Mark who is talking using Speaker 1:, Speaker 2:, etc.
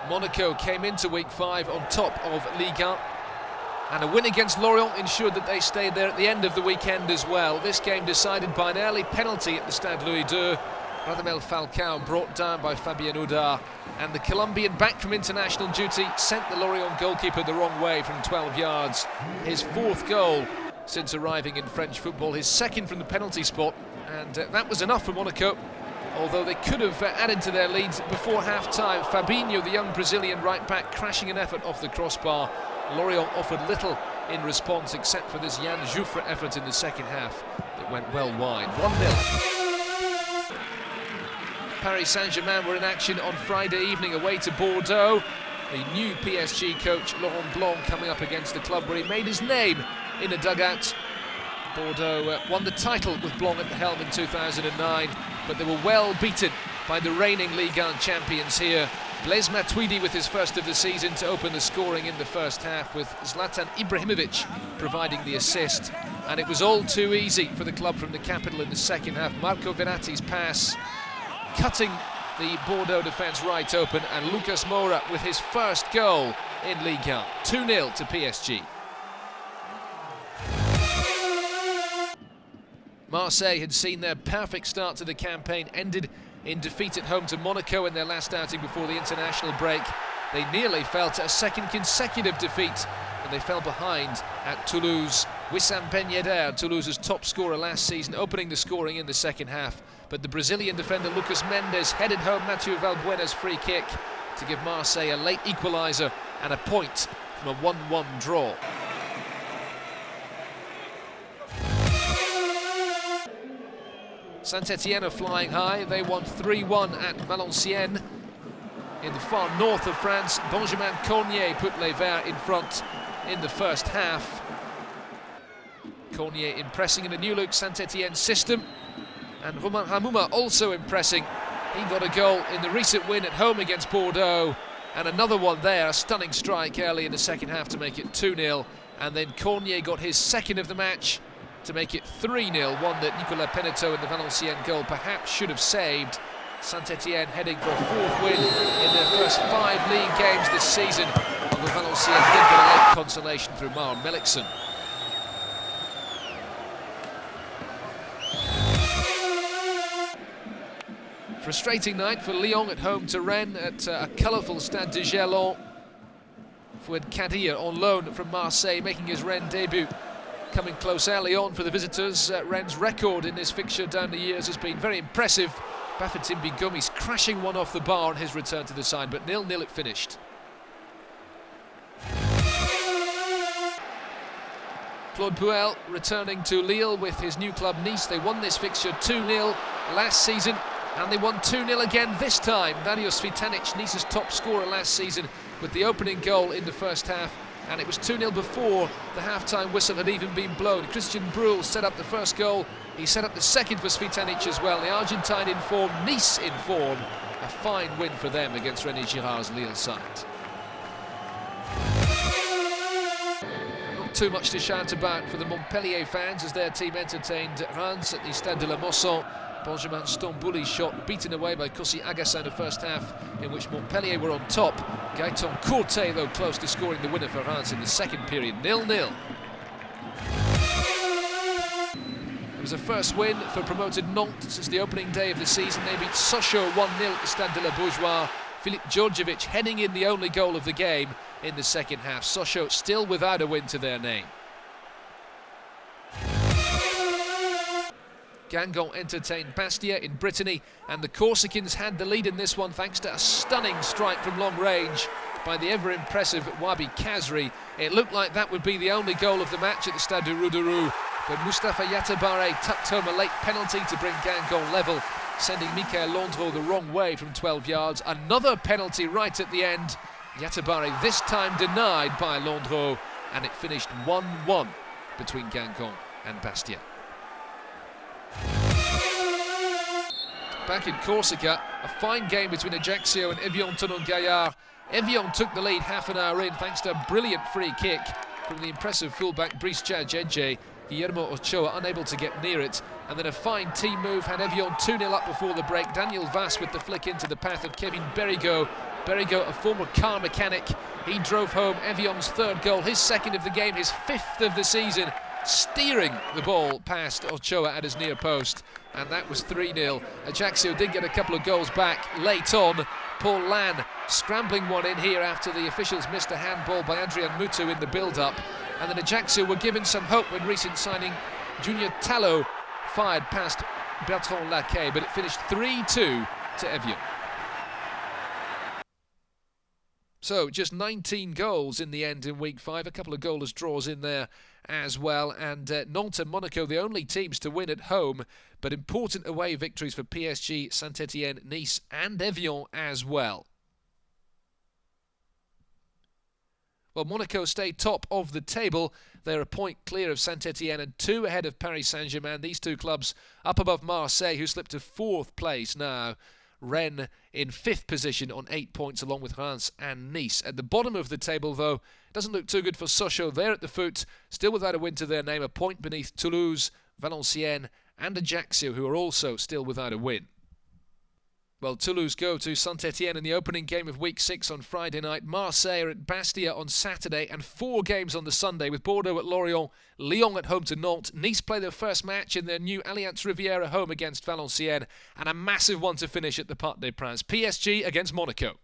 Speaker 1: Monaco came into week 5 on top of Ligue 1, and a win against Lorient ensured that they stayed there at the end of the weekend as well. This game decided by an early penalty at the Stade Louis II. Radamel Falcao brought down by Fabien Audard, and the Colombian back from international duty sent the Lorient goalkeeper the wrong way from 12 yards. His 4th goal since arriving in French football, his 2nd from the penalty spot, and that was enough for Monaco, although they could have added to their leads before half-time. Fabinho, the young Brazilian right-back, crashing an effort off the crossbar. Lorient offered little in response except for this Yann Jouffre effort in the second half that went well wide. 1-0. Paris Saint-Germain were in action on Friday evening away to Bordeaux. The new PSG coach Laurent Blanc coming up against the club where he made his name in a dugout. Bordeaux won the title with Blanc at the helm in 2009, but they were well beaten by the reigning Ligue 1 champions here. Blaise MATUIDI with his first of the season to open the scoring in the first half, with Zlatan Ibrahimovic providing the assist. And it was all too easy for the club from the capital in the second half. Marco Verratti's pass cutting the Bordeaux defence right open, and Lucas Moura with his first goal in Ligue 1. 2-0 to PSG. Marseille had seen their perfect start to the campaign ended in defeat at home to Monaco in their last outing before the international break. They nearly fell to a second consecutive defeat, and they fell behind at Toulouse. Wissam Ben Yedder, Toulouse's top scorer last season, opening the scoring in the second half. But the Brazilian defender Lucas Mendes headed home Mathieu Valbuena's free kick to give Marseille a late equaliser and a point from a 1-1 draw. Saint-Etienne are flying high. They won 3-1 at Valenciennes. In the far north of France, Benjamin Cornier put Les Verts in front in the first half. Cornier impressing in a new-look Saint-Etienne system, and Romain Hamouma also impressing. He got a goal in the recent win at home against Bordeaux, and another one there, a stunning strike early in the second half to make it 2-0, and then Cornier got his 2nd of the match to make it 3-0, one that Nicolas Peneteau in the Valenciennes goal perhaps should have saved. Saint-Etienne heading for a 4th win in their first 5 league games this season, although Valenciennes did get a late consolation through Mar Melikson. Frustrating night for Lyon at home to Rennes at a colourful Stade de Gerland. Fouad Kadir on loan from Marseille, making his Rennes debut. Coming close early on for the visitors. Rennes' record in this fixture down the years has been very impressive. Bafétimbi Gomis crashing one off the bar on his return to the side, but 0-0 it finished. Claude Puel returning to Lille with his new club Nice. They won this fixture 2-0 last season, and they won 2-0 again this time. Darius Svitanic, Nice's top scorer last season, with the opening goal in the first half. And it was 2-0 before the half-time whistle had even been blown. Christian Brul set up the first goal. He set up the second for Svitanic as well. The Argentine in form, Nice in form. A fine win for them against René Girard's Lille side. Not too much to shout about for the Montpellier fans as their team entertained Reims at the Stade de la Mosson. Benjamin Stambouli shot beaten away by Kossi Agassa in the first half, in which Montpellier were on top. Gaëtan Courtet, though, close to scoring the winner for Reims in the second period. 0-0. It was a first win for promoted Nantes since the opening day of the season. They beat Sochaux 1-0 at the Stade de la Beaujoire. Filip Djordjevic heading in the only goal of the game in the second half. Sochaux still without a win to their name. Guingamp entertained Bastia in Brittany, and the Corsicans had the lead in this one thanks to a stunning strike from long range by the ever-impressive Wabi Kazri. It looked like that would be the only goal of the match at the Stade de Rouderou, but Mustapha Yatabare tucked home a late penalty to bring Guingamp level, sending Michael Landreau the wrong way from 12 yards. Another penalty right at the end. Yatabare this time denied by Landreau, and it finished 1-1 between Guingamp and Bastia. Back in Corsica, a fine game between Ajaccio and Evian TG. Evian took the lead half an hour in thanks to a brilliant free kick from the impressive fullback Brice DJADJEDJE. Guillermo Ochoa unable to get near it, and then a fine team move had Evian 2-0 up before the break. Daniel Vass with the flick into the path of Kevin Berigo, Berigo, a former car mechanic, he drove home Evian's third goal, his second of the game, his fifth of the season, steering the ball past Ochoa at his near post, and that was 3-0. Ajaccio did get a couple of goals back late on. Paul Lan scrambling one in here after the officials missed a handball by Adrian Mutu in the build-up, and then Ajaccio were given some hope when recent signing Junior Tallo fired past Bertrand Laquet, but it finished 3-2 to Evian. So just 19 goals in the end in week 5, a couple of goalless draws in there as well, and Nantes and Monaco the only teams to win at home, but important away victories for PSG, Saint-Etienne, Nice and Evian as well. Well, Monaco stay top of the table. They're a point clear of Saint-Etienne and 2 ahead of Paris Saint-Germain. These two clubs up above Marseille, who slipped to 4th place now. Rennes in 5th position on 8 points, along with Reims and Nice. At the bottom of the table, though, it doesn't look too good for Sochaux. They're at the foot, still without a win to their name, a point beneath Toulouse, Valenciennes and Ajaccio, who are also still without a win. Well, Toulouse go to Saint-Etienne in the opening game of Week 6 on Friday night. Marseille are at Bastia on Saturday, and 4 games on the Sunday, with Bordeaux at Lorient, Lyon at home to Nantes. Nice play their first match in their new Allianz Riviera home against Valenciennes, and a massive one to finish at the Parc des Princes. PSG against Monaco.